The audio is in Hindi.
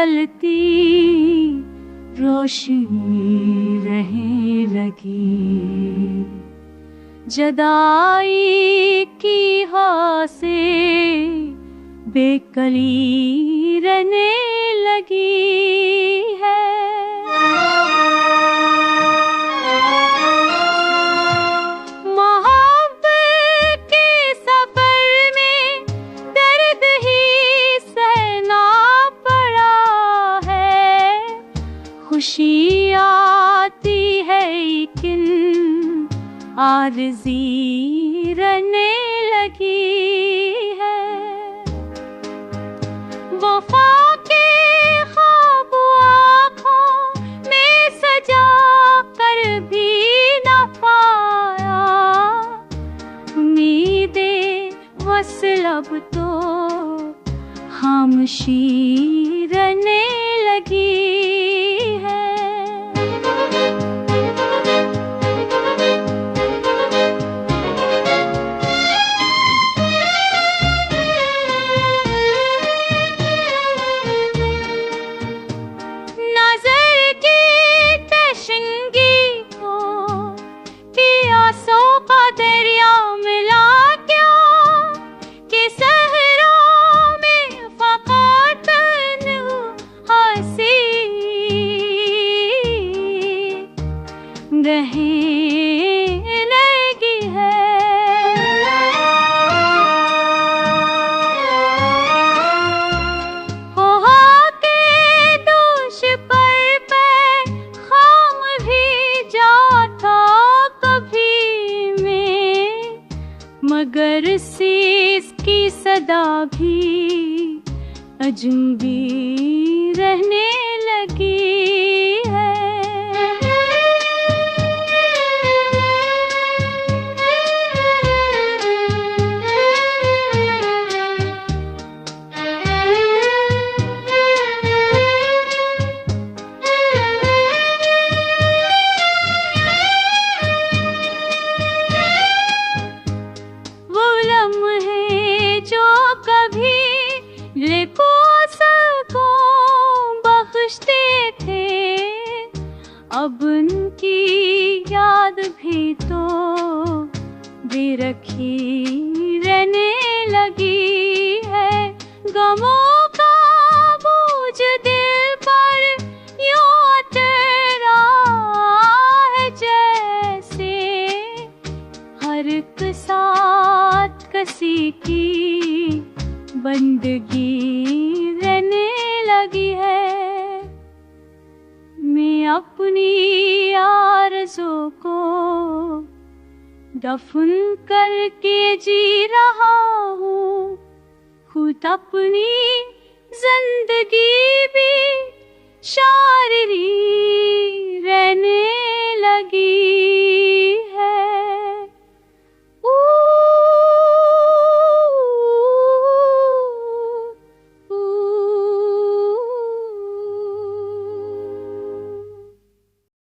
जलती रोशनी रहने लगी, जदाई की हवा से बेकली रहने लगी है। मोहब्बत के सफर में दर्द ही सहना पड़ा है, खुशी आती है लेकिन आरज़ी रहने लगी है। वफा के ख्वाब आँखों में सजा कर भी न पाया, उम्मीदें वसल अब तो खामोशी रहने लगी है। मगर इसकी सदा भी अजनबी रहने लगी है। अब उनकी याद भी तो बेरखी रहने लगी है। गमों का बोझ दिल पर यूं उतरा है जैसे हर एक साथ कसी की बंदगी रहने लगी है। मैं अपनी आरज़ू को दफन करके जी रहा हूँ, खुद अपनी जिंदगी भी शायरी रहने लगी।